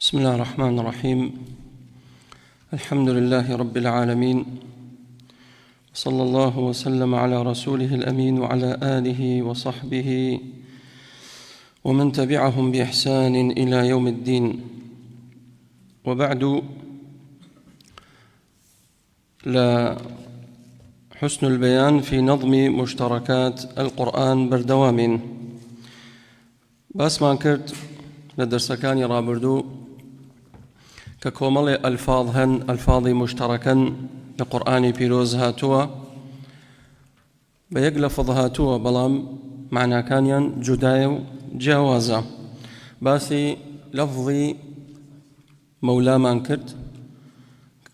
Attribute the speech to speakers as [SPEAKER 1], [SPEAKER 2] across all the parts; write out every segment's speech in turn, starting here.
[SPEAKER 1] بسم الله الرحمن الرحيم. الحمد لله رب العالمين، صلى الله وسلم على رسوله الأمين وعلى آله وصحبه ومن تبعهم بإحسان إلى يوم الدين. وبعد، لحسن البيان في نظم مشتركات القرآن بردوام باسمان كرد لدرسكاني رابردو ككومل ألفاظ مشتركا لقرآن بيروز هاتوا بيق لفظ هاتوا بلام معنى كانيا جدايو جوازا باسي لفظي مولا من كرد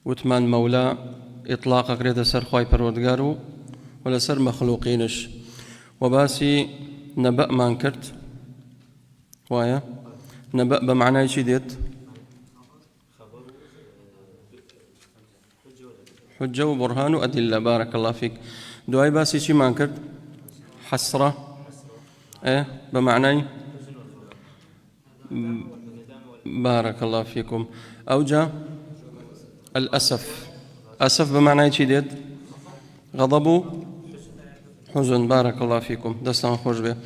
[SPEAKER 1] وثمان مولا إطلاق قريد سر خواي پروردگارو ولا سر مخلوقينش، وباسي نبأ من كرد وايا نبأ بمعنى ايشي ديت حجة وبرهان وأدلة. بارك الله فيك. دعاء باسي شي ما كرد حسرة بمعنى بارك الله فيكم. أوجا الأسف، أسف بمعنى شي ديت غضب حزن. بارك الله فيكم. دستان خوش به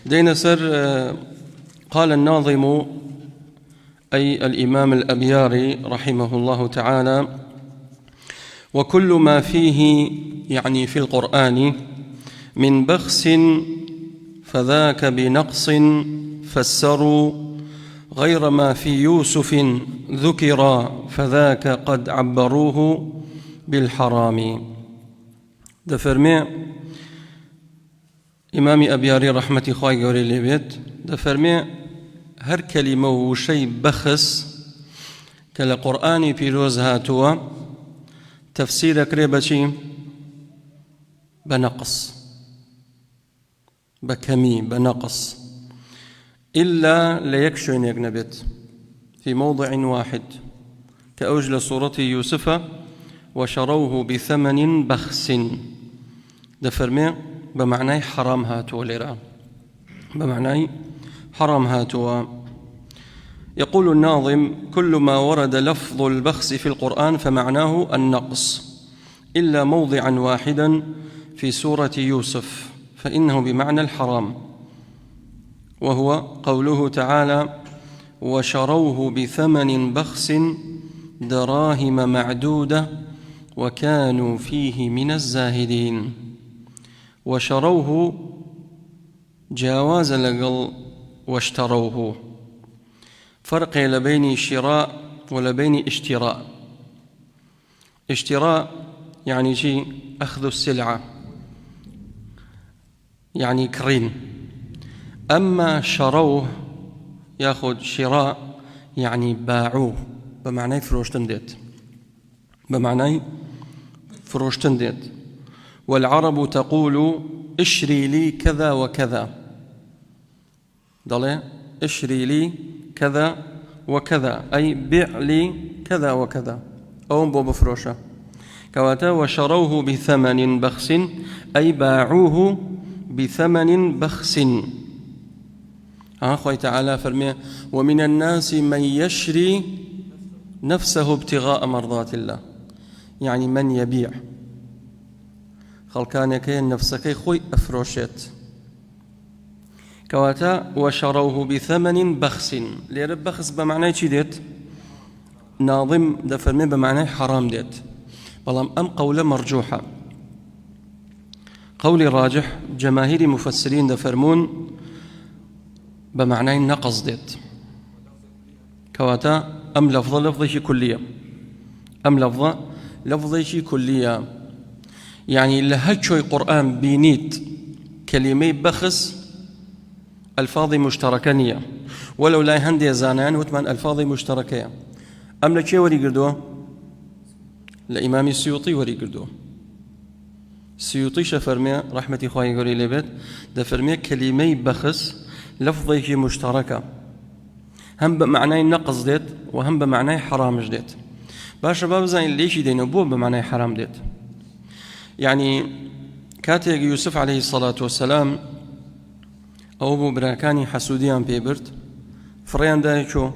[SPEAKER 1] دين سر. قال الناظم أي الإمام الأبياري رحمه الله تعالى: وكل ما فيه يعني في القرآن من بخس فذاك بنقص فسروا، غير ما في يوسف ذكر فذاك قد عبروه بالحرام. دفرمي إمامي أبياري رحمة خواهي قولي لبيت دفرمي هر كلمة وشي بخس كلا قرآني بيروز هاتوا تفسير كريبشي بنقص بكمي بنقص إلا ليكشن يجنبت في موضع واحد كأوجل صورة يوسف وشروه بثمن بخس. دفرمي بمعنى حرام هاتوا ليرا، بمعنى حرام هاتوا. يقول الناظم: كل ما ورد لفظ البخس في القرآن فمعناه النقص إلا موضعا واحدا في سورة يوسف فإنه بمعنى الحرام، وهو قوله تعالى: وشروه بثمن بخس دراهم معدودة وكانوا فيه من الزاهدين. وشروه جاواز لقل واشتروه، فرق لبين شراء ولبين اشتراء. اشتراء يعني شيء أخذ السلعة يعني كرين، أما شروه يأخذ شراء يعني باعوه بمعنى فروشتن ديت، بمعنى فروشتن ديت. والعرب تقول: اشري لي كذا وكذا، ضلي اشري لي كذا وكذا أي بيع لي كذا وكذا أو بو بفروشة كواتا. وشروه بثمن بخس أي باعوه بثمن بخس. أخوي تعالى فرمي: ومن الناس من يشري نفسه ابتغاء مرضات الله، يعني من يبيع خلقانك نفسك خوي أفروشت كواتا. وشروه بثمن بخس، ليرى بخس بمعنى شي ديت ناظم دفرمي بمعنى حرام ديت، بلام أم قولة مرجوحة. قولي راجح جماهير مفسرين دفرمون بمعنى نقص ديت كواتا. أم لفظة شي كلية، أم لفظة شي كلية، يعني لهجوي قرآن بينيت كلمة بخس ألفاظ مشتركانية ولو لا هندي زانان وثمان ألفاظ مشتركية. أم لكي وري قردوه لإمام السيوطي وري قردوه. السيوطي شفرمي رحمة خواهي قولي لبيت دفرمي كلمة بخس لفظه مشتركة، هم بمعنى نقص ديت وهم بمعنى حرام جديت. باشا باب زين ليش يدينه بو بمعنى حرام ديت. يعني كاتيك يوسف عليه الصلاة والسلام أو بو براكاني حسوديان بيبرت فريان دايشو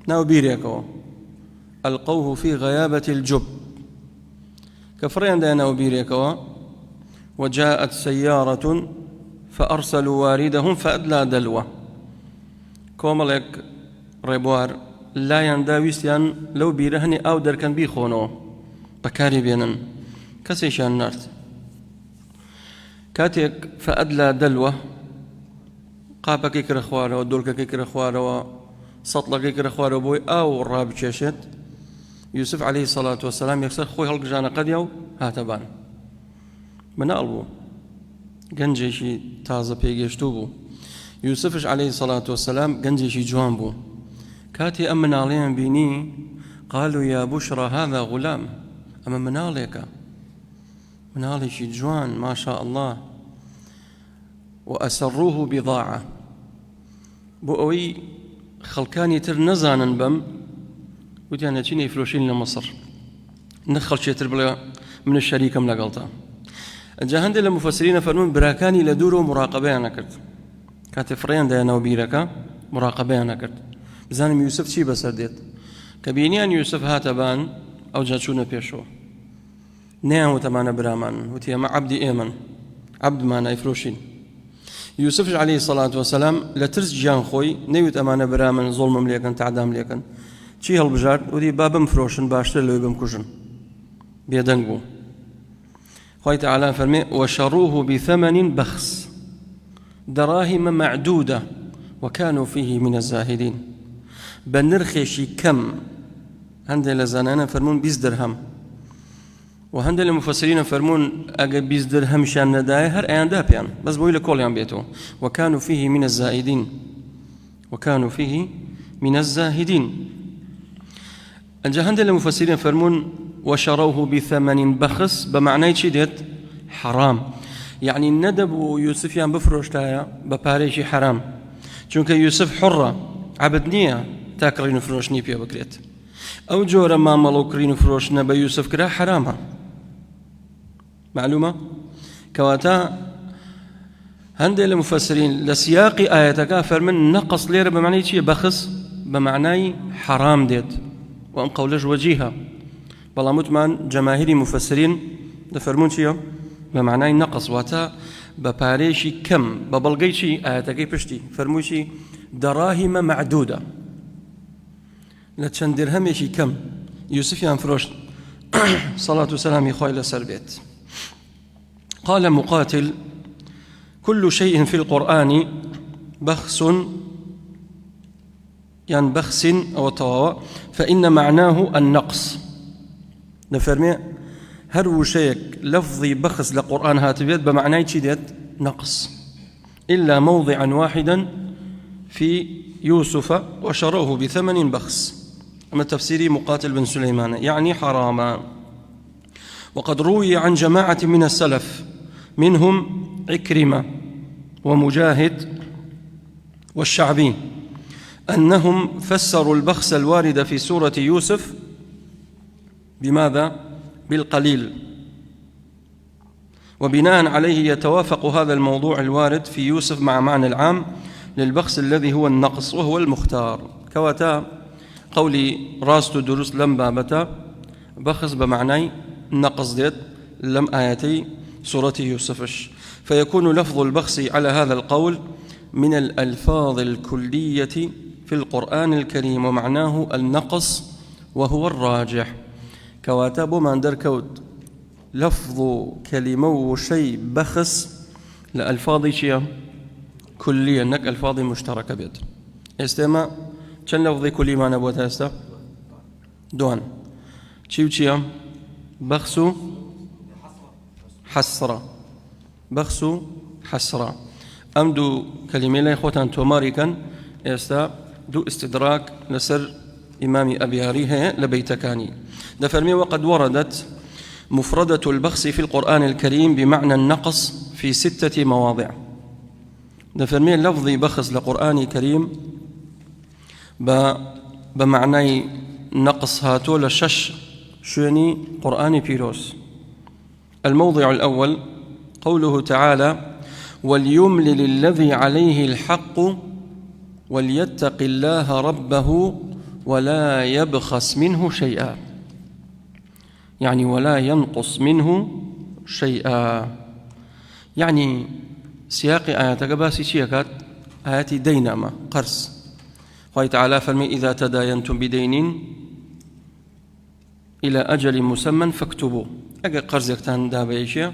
[SPEAKER 1] ناو بيريكو ألقوه في غيابة الجب كفرين دا ناو بيريكو وجاءت سيارة فأرسلوا واردهم فأدلى دلوه كوملك ريبوار لا ينداويستيان لو بيرهني أو دركن بيخونو بكاري بينن كسيشان نارت كاتيك فأدلى دلوه قابك يكره خواره ودولك يكره خواره وسطلك يكره خواره بوي أو الراب تشيشت يوسف عليه الصلاة والسلام يكسر خوي هلق جانا قد يو هاتبان من ألبو گەنجێکی تازە پێگەشتوو بوو یوسفش عليه الصلاة والسلام گەنجێکی جوان بوو کاتی ئەم مناڵەیان بینی قالوا يا بشرى هذا غلام ئەمە مناڵێکە مناڵێکی جوان ما شاء الله وأسروه بضاعة بۆ ئەوەی خەڵکانی تر نەزانن بەم وتیان ئەچین ئەیفرۆشین لە مەسر نەخەڵکێتر بڵێ من شەریکەم لەگەڵتە جا هەندێک لە مفەسرینە فەرمون براکانی لە دوورەوە مراقەبەیان نەکرد کاتێ فڕیان دایانەوە بیرەکە مراقەبەیان نەکرد بزانم یوسف چی بەسەر دێت کە بینیان یوسف هاتەبان ئەو جا چوونە پێشەوە نەیان وتەمانە برامان وتی ئەمە عەبدی ئێمەن عەبدمان ئەیفرۆشین یوسفش عليه الصلاة والسلام لە ترس گیان خۆی نەیوت ئەمانە برامن زوڵمم لێکن تعدام لێکن چی هەڵبژارد وتی با بمفرۆشن باشتر لەوەی بمکوژن بێدەنگ بوو خوي تعالى فرمي وشروه بثمن بخس دراهم معدودة وكانوا فيه من الزاهدين بنرخيشي كم هند لزانانا فرمون 20 درهم وهند المفسرين فرمون اجا 20 درهم شان نداي هر ايان دابيان بس بويل كوليان بيتو وكانوا فيه من الزاهدين وكانوا فيه من الزاهدين أجا هند المفسرين فرمون وشروه بثمن بخس بمعنى شديد حرام يعني الندب يوسف يان بفروشتايا بباريشي حرام چونك يوسف حرة عبدنية تاكرين فروشني بيا بكريت أو جورا ما ملو كرين فروشنا بيوسف كرا حرامها معلومة كواتا هندي المفسرين لسياق آياتك فرمن نقص ليرة بمعنى شيء بخس بمعنى حرام ديت وأن قولج وجيها بلا متمان جماهير مفسرين دفرمون شيء بمعنى نقص واتا بباريشي كم ببلغي شيء آياتكي بشتي فرموشي دراهم معدودة لتشن درهمشي كم يوسف ينفروش صلاة والسلام يخوي لسربيت قال مقاتل كل شيء في القرآن بخس يعني بخس أو طواوة فإن معناه النقص نفرمي هر شيء لفظي بخس لقرآن هاتبيت بمعنى شديد نقص إلا موضعا واحدا في يوسف وشروه بثمن بخس أما تفسيري مقاتل بن سليمان يعني حراما وقد روي عن جماعة من السلف منهم عكرمة ومجاهد والشعبي أنهم فسروا البخس الوارد في سورة يوسف بماذا؟ بالقليل وبناء عليه يتوافق هذا الموضوع الوارد في يوسف مع معنى العام للبخس الذي هو النقص وهو المختار كواتا قولي راستو دروس لم بابتا بخس بمعنى نقص ديت لم آياتي سورة يوسفش فيكون لفظ البخس على هذا القول من الألفاظ الكلية في القرآن الكريم ومعناه النقص وهو الراجح كواتب من دركوت لفظ كلمة وشيء بخس لألفاظ شيء كلية نك ألفاظ مشتركة بيت استمع كان لفظ كلي ما نبوتها استا دوان شيء بخس حسرة بخس حسرة أمدو كلمة لا إخوة توماريكا استا دو استدراك لسر إمام أبي هريهة لبيتكاني دفرمي وقد وردت مفردة البخس في القرآن الكريم بمعنى النقص في 6 مواضع دفرمي لفظي بخس لقرآن الكريم بمعنى نقص هاتو لشش شوني قرآن بيروس الموضع الأول قوله تعالى وليملل الذي عليه الحق وليتق الله ربه ولا يبخس منه شيئا، يعني ولا ينقص منه شيئا. يعني سياق آياتك باسي شيكات آياتي دينما قرص. قال تعالى فرمي إذا تداينتم بدين إلى أجل مسمى فاكتبوه. أجا قرزك تان دابيشيا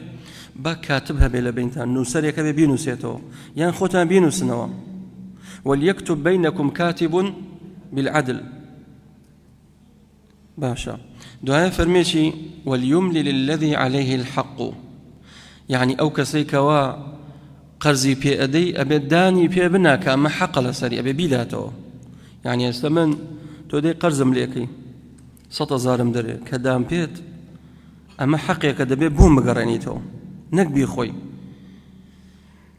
[SPEAKER 1] با كاتبها بلا بينتان نوسريك بينوسيتو يعني خوتان بينوسنوا. وليكتب بينكم كاتب بالعدل. باشا دعاء فرميشي وليملل الذي عليه الحق، يعني أو كسيكوا قرزي بي أدي أبي داني بي بناك أما حق لسري أبي بيداتو، يعني استمن تودي قرزم ليكي 100,000 دري كدام بيت أما حقي كدبي بوم قرانيتو نكبي خوي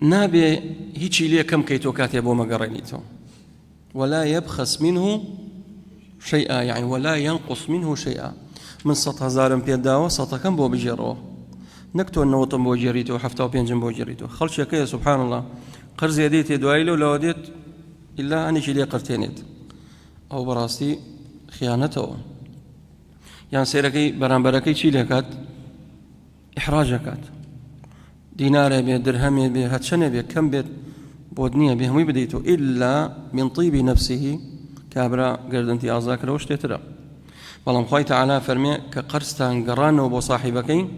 [SPEAKER 1] نابي هيجي لي كم كيتو كاتب بوم قرانيتو. ولا يبخس منه شيئا، يعني ولا ينقص منه شيئا. من 100,000 بيت داوة 100 كم بو بجيروه نكتو أنه وطن بو جريتو حفتو بينجم بو جريتو خلش يكيه سبحان الله قرز يديت يدوائلو لو وديت إلا أني شلي قرتينيت أو براستي خيانته. يعني سيركي برانبركي شي لكات إحراجكات دينار بي درهم بي هاتشن بي كم بيت بودنية بي همي بديتو إلا من طيب نفسه كابرا قردنتي أعزاك روش تترى. والله مخوي تعالى فرمي كقرستان قرانو بو صاحبكين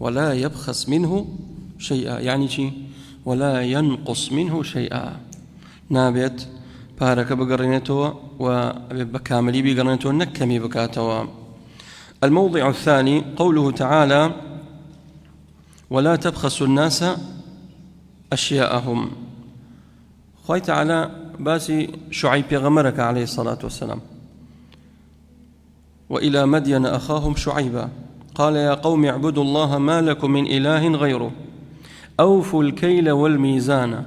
[SPEAKER 1] ولا يبخس منه شيئا، يعني شي ولا ينقص منه شيئا. نابت بارك بقرنته وبكاملي بقرنته نكمي بكاتوا. الموضع الثاني قوله تعالى ولا تبخسوا الناس أشياءهم. خوي تعالى باسي شعيب يغمرك عليه الصلاة والسلام وإلى مدين أخاهم شعيبا قال يا قوم اعبدوا الله ما لكم من إله غيره أوفوا الكيل والميزان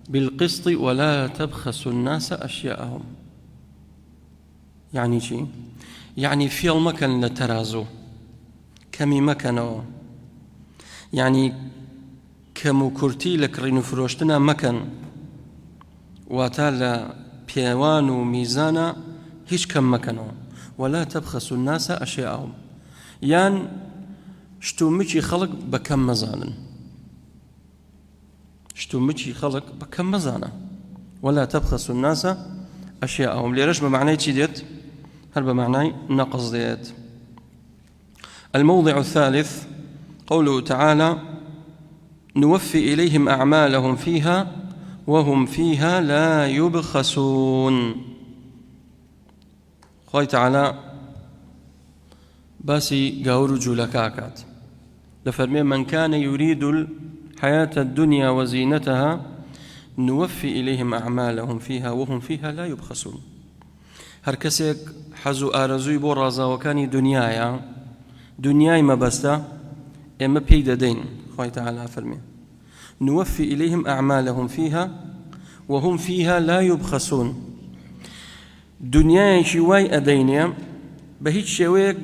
[SPEAKER 1] بالقسط ولا تبخسوا الناس أشياءهم. يعني شيء يعني في المكان لترازو كمي مكانو، يعني كمكرتي لكرين فروشتنا مكان واتالا بيوان وميزانا هيش كم مكانو. ولا تبخسوا الناس أشياءهم، يعني شتومتي خلق بكم مزانا، شتومتي خلق بكم مزانا. ولا تبخسوا الناس أشياءهم ليرش بمعنى تشيدت هل بمعنى نقص ديت. الموضع الثالث قوله تعالى نوفي إليهم أعمالهم فيها وهم فيها لا يبخسون. خوي تعالى باسي قاور جولكاكات لفرمي من كان يريد الحياة الدنيا وزينتها نوفي إليهم أعمالهم فيها وهم فيها لا يبخسون. هر كسيك حزو آرزوي بو رازا وكاني دنياي ما بستا إما بيدا دين. خوي تعالى فرمي نوفي إليهم أعمالهم فيها وهم فيها لا يبخسون. دنياي شواي أدينيا بهيج شويك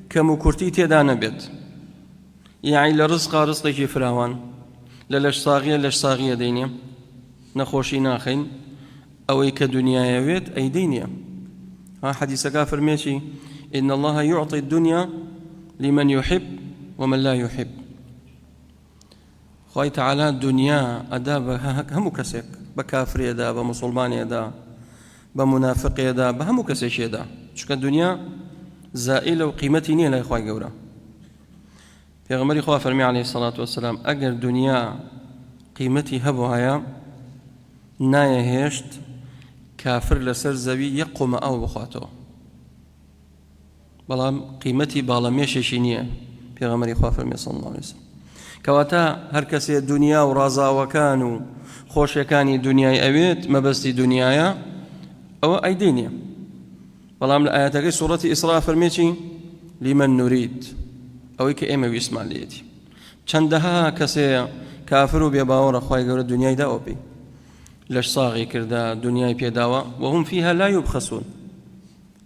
[SPEAKER 1] كمكرتي تيدانا بيت، يعني لرزقا رزقي فراوان للاش صاغية دينيا نخوشي ناخين أو كدنيا بيت أي دينيا. ها حديث كافر ماشي إن الله يعطي الدنيا لمن يحب ومن لا يحب. خوي تعالى الدنيا أدا هم كسيك بكافر يدا بمسلمان يدا بمنافق يدا بهم كسيش يدا شو الدنيا زائلة وقيمتي نية لا إخوة جورا. في غمري خواه فرمي عليه الصلاة والسلام أجر دنيا قيمتي هبوها نايا هشت كافر لسر زوي يقوم أو بخاته بلام قيمتي بالاميش شينية. في غمري خواه فرمي صلى الله عليه وسلم كواتا هركسي الدنيا ورازا وكانوا خوش كاني دنياي أبيت ما بس دنيايا أو أي دينيا. بلام الآيات سورة إسراء فرميتي لمن نريد أو كإما ويسمع ليتي چندها كسي كافر بيباور أخوي قول الدنيا دا أوبي لش صاغي كردا دنيا بيداوا وهم فيها لا يبخسون.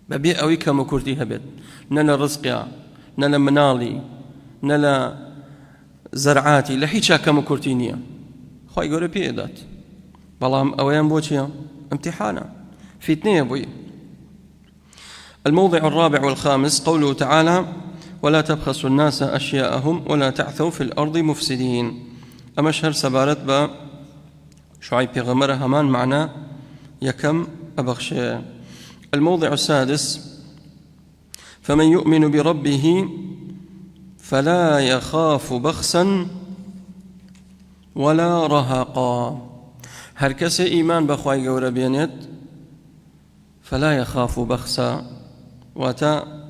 [SPEAKER 1] ببي أوي كمكرتي هبت نلا رزقيا نلا منالي نلا زرعاتي لحيشا كمكرتينيا خوي قول بيدات. بلام أويان بوشيا امتحانا فتنة بوي الموضع الرابع والخامس قوله تعالى: ولا تبخسوا الناس أشياءهم ولا تعثوا في الأرض مفسدين. أمشهر سبارت با شعيب بيغمر همان معنا يكم أبخشي. الموضع السادس: فمن يؤمن بربه فلا يخاف بخسا ولا رهقا. هر كسي إيمان بخواي قورا بينيت فلا يخاف بخسا، واتا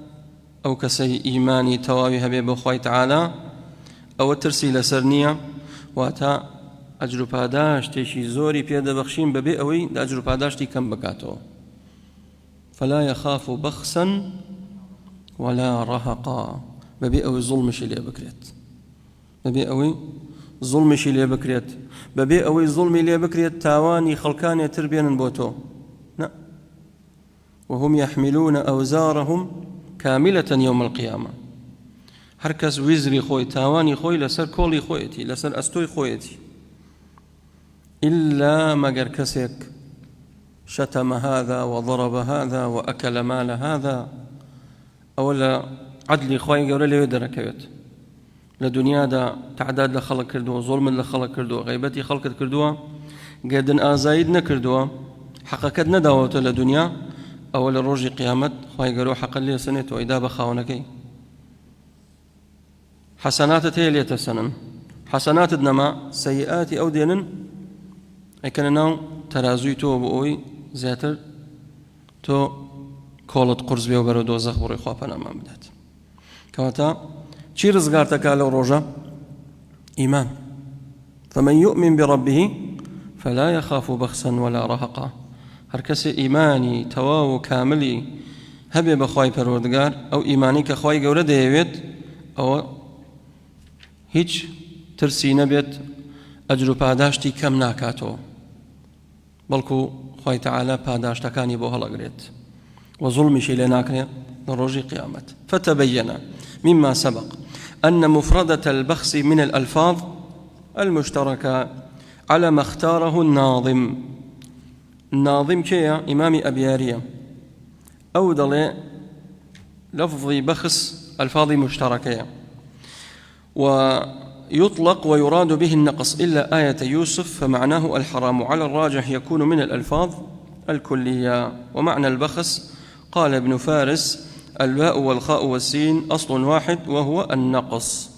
[SPEAKER 1] أو كسي إيماني تواوي هبي بخواي تعالى أو ترسي لسرنية، واتا أجر پاداش تيشي زوري بيدا بخشين ببي أوي دا أجر پاداش تي كم بكاتو. فلا يخاف بخسا ولا رهقا، ببي أوي ظلمشي لي بكريت، ببي أوي ظلمشي لي بكريت، ببي أوي ظلمي لي بكريت تاواني خلقاني تربيان بوتو. لا، وهم يحملون أوزارهم كاملة يوم القيامة. هركس وزري خوي تاواني خوي لسر كولي خويتي لسر أستوي خويتي، إلا مگر كسيك شتم هذا وضرب هذا وأكل مال هذا أولا عدلي خوي قول لي ودركيت لدنيا دا تعداد لخلق كردوه، ظلم لخلق كردوه، غيبتي خلق كردوه، قادن آزايد نكردوه، حقكت نداوت لدنيا أولا روجي قيامت خوي قولوا حق لي سنت وإذا بخاونكي حسنات تيلي تسنن حسنات دنما سيئات أو دينن أي كان ناو ترازوي تو بوي زياتر تو كولت قرز بيو برو دوزخ برو خوابنا ما بدات كواتا چي رزقارتك على روجا إيمان. فمن يؤمن بربه فلا يخاف بخسا ولا رهقا. هركس إيماني تواو كاملي هبي بخواي پروردگار أو إيماني كخواي قولة ديويت أو هيج ترسي نبيت أجر پاداشتي كم ناكاتو، بلكو خوي تعالى پاداشتكاني بو هلقريت وظلمشي لناكري نروجي قيامت. فتبين مما سبق أن مفردة البخس من الألفاظ المشتركة على ما اختاره الناظم. الناظم كيا إمام أبيارية أودل لفظ بخس ألفاظ مشتركة، ويطلق ويراد به النقص إلا آية يوسف فمعناه الحرام، على الراجح يكون من الألفاظ الكلية. ومعنى البخس قال ابن فارس: الباء والخاء والسين أصل واحد وهو النقص.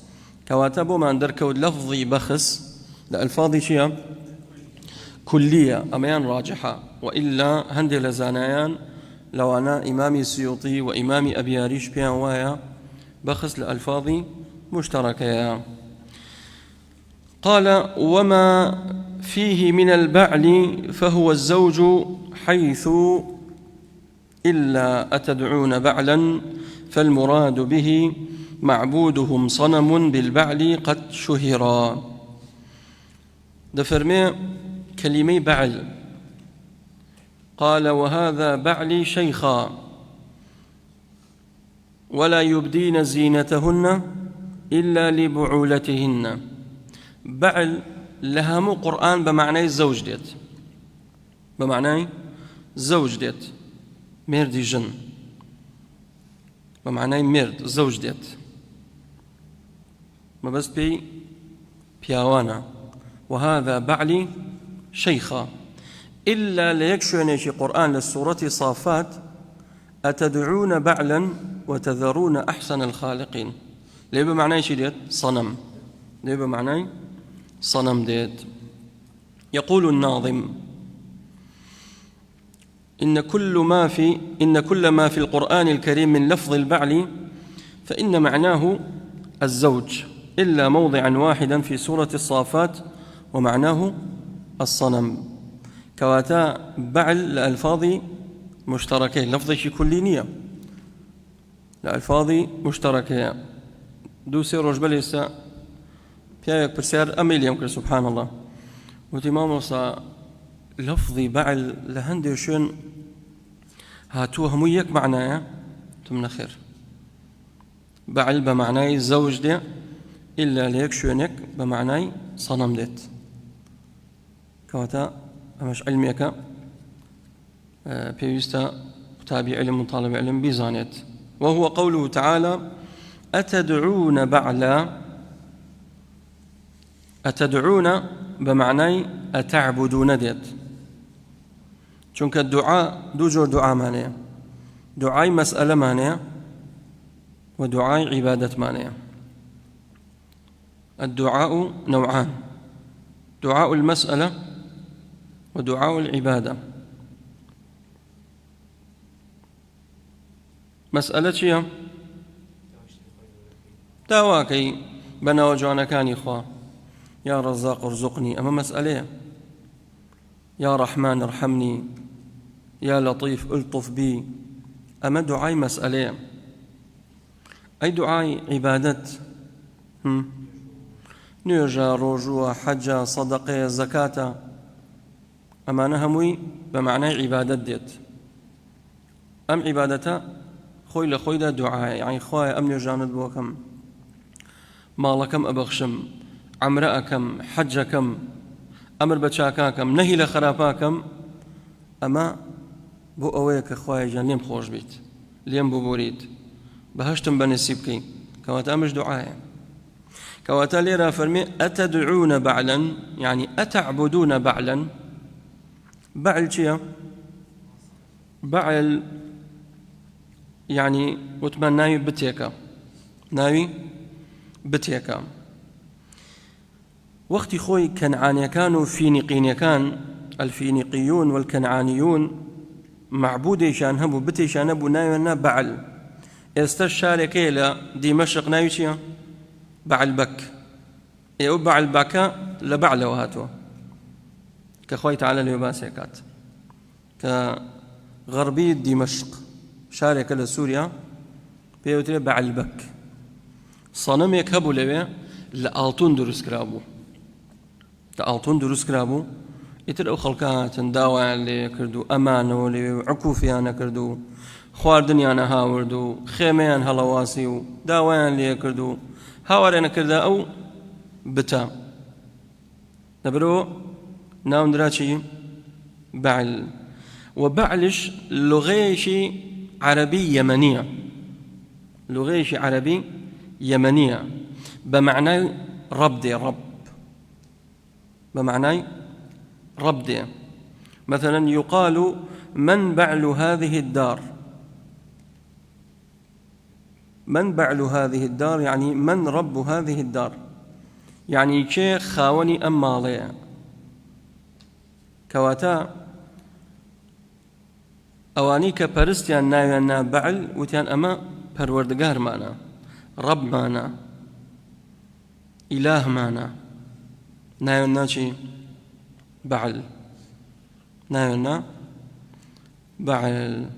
[SPEAKER 1] كواتبوا ما اندركوا لفظي بخس لألفاظ شيء كلية أميان راجحة، وإلا هندي لزانيان لو أنا إمامي السيوطي وإمامي أبياريش بيان وايا بخس لألفاظ مشتركة. قال: وما فيه من البعل فهو الزوج، حيث إلا أتدعون بعلا فالمراد به معبودهم صنم بالبعل قد شهرا. دفرمي كلمي بعل، قال: وهذا بعلي شيخا ولا يبدين زينتهن إلا لبعولتهن. بعل لهم قرآن بمعنى الزوج ديت، بمعنى زوج ديت مردي جن، بمعنى مرد زوج ديت ما بس بي بياوانا. وهذا بعلي شيخا إلا ليكشوني شي قرآن للسورة صافات: أتدعون بعلا وتذرون أحسن الخالقين. ليه بمعنى شي ديت صنم، ليه بمعنى صنم ديت. يقول الناظم: إن كل ما في القرآن الكريم من لفظ البعل فإن معناه الزوج، إلا موضعا واحدا في سورة الصافات ومعناه الصنم. كواتا بعل لألفاظ مشتركة، لفظ شي كلينية لألفاظ مشتركة. دوسي رجبل يسا بيايك برسيار أميل يمكن سبحان الله وتمام وصا لفظي بعل لهندي شون هاتوه هميك معناه تمن خير. بعل بمعنى زوج دي إلا ليك شونك بمعنى صنم ديت. كواتا أمش علميك بيوستا طالب علم وطالب علم بيزانيت. وهو قوله تعالى أتدعون بعلا. أتدعون بمعنى أتعبدون ديت، چونك الدعاء دو جور دعاء معناه، دعاء مسألة معناه ودعاء عبادة معناه. الدعاء نوعان، دعاء المسألة ودعاء العبادة. مسألة شيء دعواكي بنا وجوانا كان إخوة يا رزاق ارزقني، أما مسألة يا رحمن ارحمني، يا لطيف الطف بي، أما دعاء مسألة. أي دعاء عبادة، نيجا رجوع حجة صدقة زكاة، أما نهموي بمعنى عبادة ديت. أم عبادة خوي لخوي دا دعاء، يعني خوي أم نيجاند بوكم مالكم أبخشم، عمرأكم، حجكم، أمر بچاكاكم، نهي لخرافاكم، أما بو أويك خوي جان ليم خوش بيت، ليم بو بوريد بهشتم بنسيبكي كواتا مش دعاء. كواتا ليرا فرمي أتدعون بعلا، يعني أتعبدون بعلا. بعل شيء بعل يعني وتمان ناوي بتيكا، ناوي بتيكا. وقت خوي كنعانيا كانوا فينيقين، كان الفينيقيون والكنعانيون معبوديشان هبو بتيشان هبو ناوينا بعل. استشاركي لا دمشق ناوي شيء بعل بك، يو بعل بكا لبعل وهاتو كخوي تعالى ليباسيكات كغربي دمشق شارك لسوريا بيوتري بعل بك. صنم يكهبوا لبي لألتون دروس كرابو، لألتون دروس كرابو يتر أو خلقات داوى اللي كردو أمانو اللي عكوفيانا كردو خوار دنيانا هاوردو خيميان هلواسيو داوان اللي كردو هاورينا كردا أو بتا نبرو ناون دراتشي بعل. وبعلش لغيشي عربي يمنية، لغيشي عربي يمنية بمعنى رب دي، رب بمعنى رب دي. مثلا يقال من بعل هذه الدار، من بعل هذه الدار يعني من رب هذه الدار، يعني شيخ خاوني أم ماليا. كواتا أواني كبرستيان ناوينا بعل وتيان أما پروردگار مانا، رب مانا، إله مانا، ناوينا شي بعل، ناوينا بعل.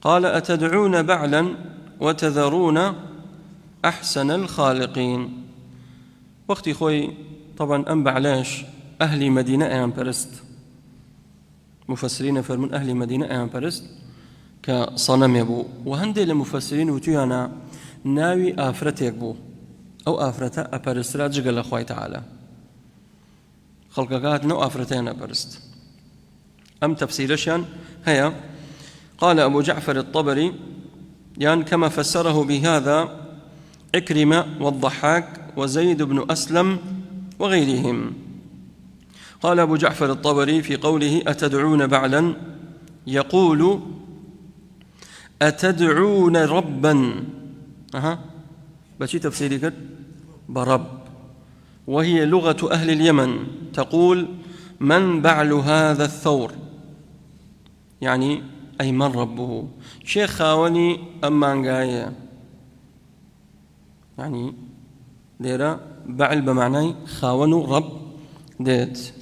[SPEAKER 1] قال أتدعون بعلا وتذرون أحسن الخالقين. وقتي خوي طبعا أم بعلاش أهل مدينة أيام برست، مفسرين فرمون أهل مدينة أيام برست كصنم يبو، وهندي المفسرين وتيانا ناوي آفرتك بو أو آفرته أبرسترا جقل أخوي تعالى خلقات نو آفرتين أبرست. أم تفسيرشان هيا. قال أبو جعفر الطبري يعني كما فسره بهذا عكرمة والضحاك وزيد بن أسلم وغيرهم. قال أبو جعفر الطبري في قوله أتدعون بعلا يقول أتدعون ربا، بشي تفسيري كده برب، وهي لغة أهل اليمن تقول من بعل هذا الثور، يعني أي من ربه. شيخ خاوني أمانقايا، يعني ليرا بعل بمعنى خاون رب ديت.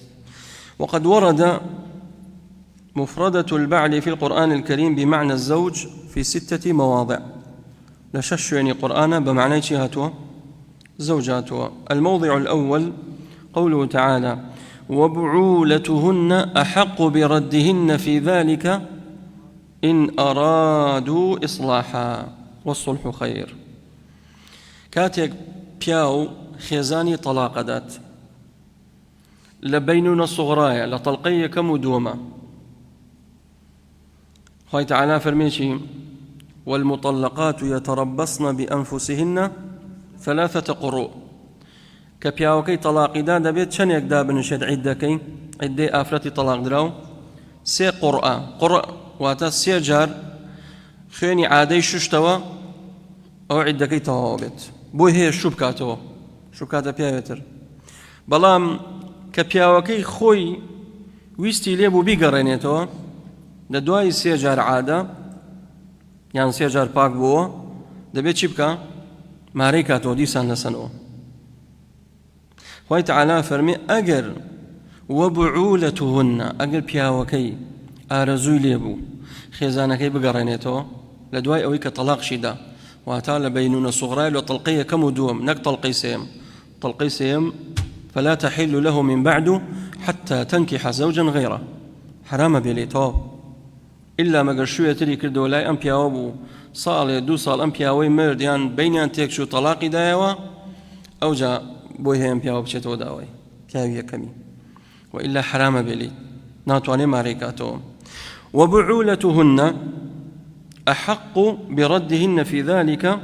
[SPEAKER 1] وقد ورد مفردة البعل في القرآن الكريم بمعنى الزوج في 6 مواضع، لشش يعني قرآن بمعنى شهاتها زوجاتها. الموضع الأول قوله تعالى وبعولتهن أحق بردهن في ذلك إن أرادوا إصلاحا والصلح خير. كاتك بياو خيزاني طلاق دات لبيننا الصغرايا لطلقية كمدومة، خوي تعالى فرميشي والمطلقات يتربصن بأنفسهن 3 قروء كبياوكي طلاق دادا بيت شن يكدا بنشد عدكي عدي آفرتي طلاق دراو 3 قرء واتا 3 جار خيني عادي ششتوا أو عدكي تهوبت بوي هي الشبكاتو شبكاتا بياوتر بلام كبياوكي خوي ويستي ليبو بيقرينيتو لدواي 3 جار عادة يعني 3 جار باك بو دبيت شبكا ماريكاتو ديسان لسنو خوي تعالى فرمي أجر وبعولتهن أجر بياوكي آرزوي ليبو خيزانكي بقرينيتو لدواي أويك طلاق شدا واتال بينون صغرى وطلقية كم دوم نك طلقي سيم فلا تحل له من بعد حتى تنكح زوجا غيره حرام بليتو إلا ما قرشوية تري كردو لاي أم بياوبو صال 2 صال أم بياوي مرد يعني بينان تيكشو طلاقي دايوا أو جا بوي هم بياوب شتو داوي بياوية كمي وإلا حرام بلي ناتواني ماريكاتو وبعولتهن أحق بردهن في ذلك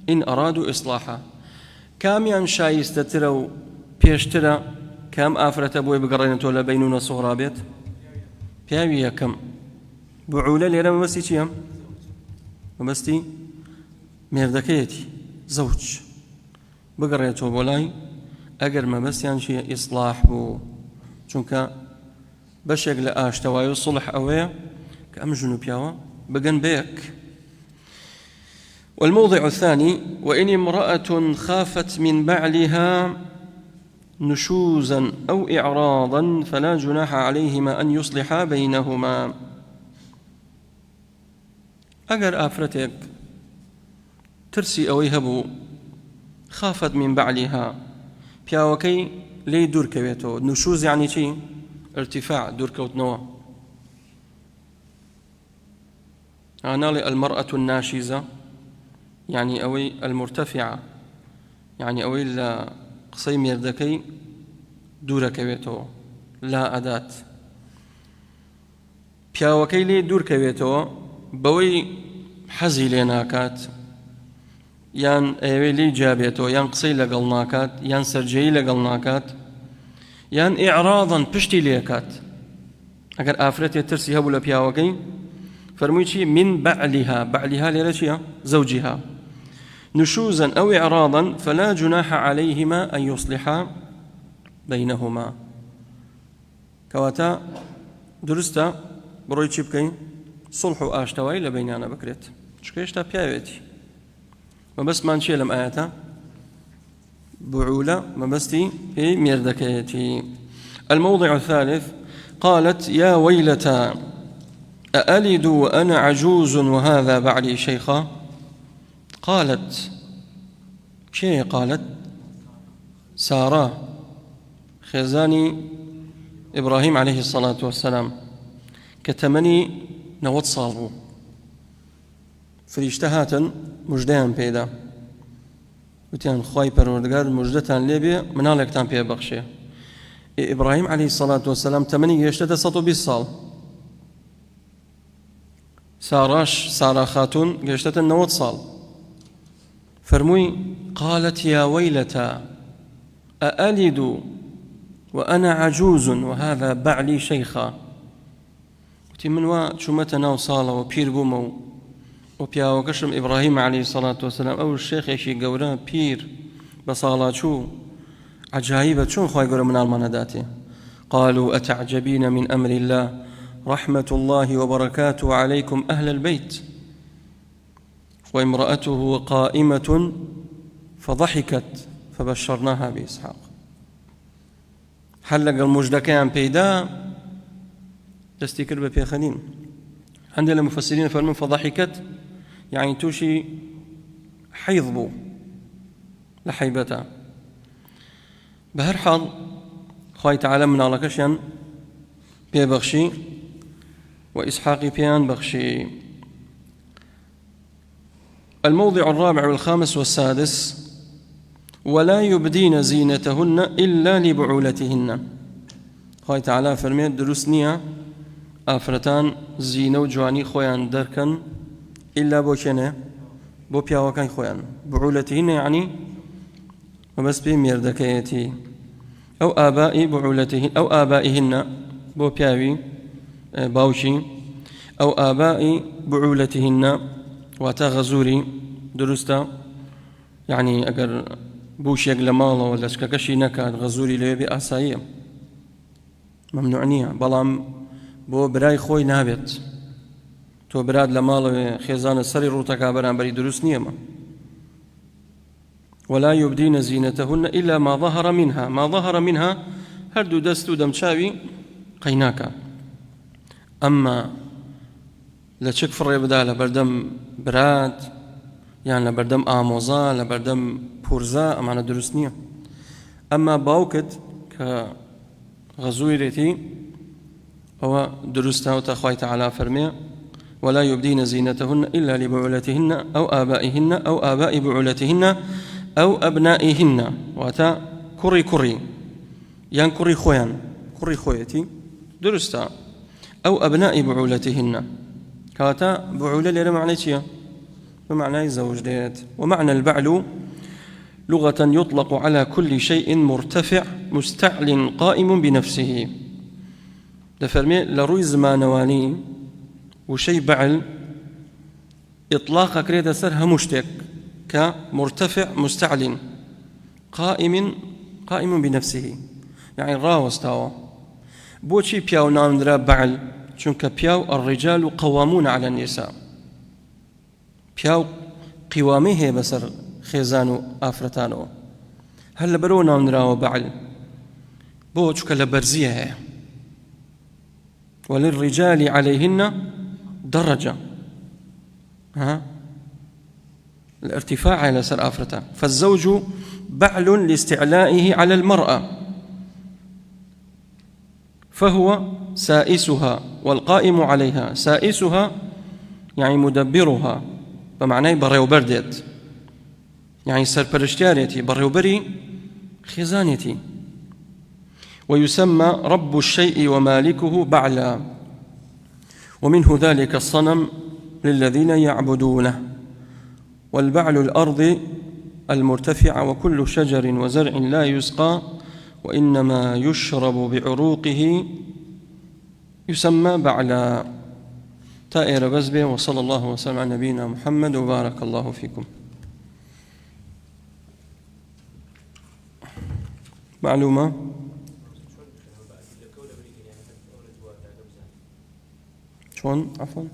[SPEAKER 1] إن أرادوا إصلاحا كاميان شايستترو بيشترى كام آفرة بوي بقرينتو لبينون صغرى بيت بياوية كم بعولة ليرا مبستي چيام مبستي ميردكيتي زوج بقريتو بولاي أجر مبستيان شي إصلاح بو چونك بشيك لآشتوايو صلح أويا كأم جنوبياوا بقن بيك. والموضع الثاني وإن امرأة خافت من بعلها نشوزا أو إعراضا فلا جناح عليهما أن يصلحا بينهما. أجر آفرتك ترسي أو يهبو خافت من بعلها بياوكي لي دور كويتو نشوز يعني شي ارتفاع دور كوتنوا أنا المرأة الناشزة يعني أوي المرتفعة يعني أوي قصي ميردكي دور كويتو لا أداة بياوكي لي دور كويتو بوي حزي ليناكات يان ايوي لي جابيتو يان قصي لقلناكات يان سرجي لقلناكات يان إعراضا بشتي ليكات أجر آفرتي ترسي هبو لبياوكي فرميشي من بعلها ليرشيا زوجها نشوزا أو إعراضا فلا جناح عليهما أن يصلحا بينهما. كواتا درستا بروي تشيبكين صلح آشتواي لبينانا بكريت شكيشتا بياويتي ما بس ما نشي لم آياتا بعولة ما بستي في ميردكيتي. الموضع الثالث قالت يا ويلتا أألد وأنا عجوز وهذا بعلي شيخا. قالت شيء قالت سارة خزاني إبراهيم عليه الصلاة والسلام كتمني نوت صالبو فريشتهاتا مجدان بيدا وتيان خواي پروردگار مجدتان ليبي منالكتان بيه بخشي. إبراهيم عليه الصلاة والسلام تمني يشتد 120 صال سارة خاتون قشتت 90 صال فرموي قالت يا ويلتا أألد وأنا عجوز وهذا بعلي شيخا. وتي من شمتنا وصالة وبير بومو وبيا وقشم إبراهيم عليه الصلاة والسلام أو الشيخ يشي قورا بير بصالة شو عجائبة شو خواهي قورا من المنداتي. قالوا أتعجبين من أمر الله رحمة الله وبركاته عليكم أهل البيت وامرأته قائمة فضحكت فبشرناها بإسحاق. حلق المجدكان بيدا تستيكر ببيخنين عند المفسرين فرمون فضحكت يعني توشي حيضبو لحيبتا. بهر حال خواهي تعالى من على كشيان بيبخشي وإسحاق بيان بخشي. الموضع الرابع والخامس والسادس ولا يبدين زينتهن إلا لبعولتهن. خواهي تعالى فرميت دروسنية ئافرەتان زینە و جوانی خۆیان دەرکەن ئیلا بۆ کێنێ بۆ پیاوەکانی خۆیان بعولەتهن یعنی مەبەست پێی مێردەکەیەتی ئەو ئابائی بعولەتهن ئەو ئابائیهن بۆ پیاوی باوکی ئەو ئابائی بعولەتهن واتە غەزووری دروستە یعنی ئەگەر بوشێک لە ماڵەوە لەچکەکەشی نەکات غەزووری لەوێ بێ ئاساییە مەمنوع نییە بەڵام بۆ برای خۆی نابێت تۆ برات لە ماڵەوێ خێزانە سەری ڕوتەکە بەرامبەری دروست نییەمە ولا يبدين زينتهن إلا ما ظهر منها ما ظهر منها هردو دستو دمشاوي قيناكا أما لچك فري بدا لبردم براد يعني لبردم آموزا لبردم پورزا أمانا دروست نية أما باوكت كغزوي ريتي هو درسته وتخوي تعالى فرمي ولا يبدين زينتهن إلا لبعولتهن أو آبائهن أو آباء بعولتهن أو أبنائهن واتا كري يعني كري خويتي درسته أو أبناء بعولتهن كاتا بعولة لنا معنى شيء بمعنى زوج ديت ومعنى البعل لغة يطلق على كل شيء مرتفع مستعل قائم بنفسه دفرمي لروي زمانواني وشي بعل إطلاق كريدة سرها مشتك كمرتفع مستعل قائم بنفسه يعني راوستاوا بوشي بياو نامدرا بعل چونك بياو الرجال قوامون على النساء بياو قوامه بسر خيزانو آفرتانو هل برو نامدرا بعل بوشك لبرزيه وللرجال عليهن درجة الارتفاع على سر آفرته فالزوج بعل لاستعلائه على المرأة فهو سائسها والقائم عليها سائسها يعني مدبرها بمعنى بريوبردت يعني سربرشتاريتي بريوبري خزانيتي ويسمى رب الشيء ومالكه بعلا ومنه ذلك الصنم للذين يعبدونه والبعل الأرض المرتفع وكل شجر وزرع لا يسقى وإنما يشرب بعروقه يسمى بعلا تائر بزبه وصلى الله وسلم على نبينا محمد وبارك الله فيكم معلومة شلون عفوا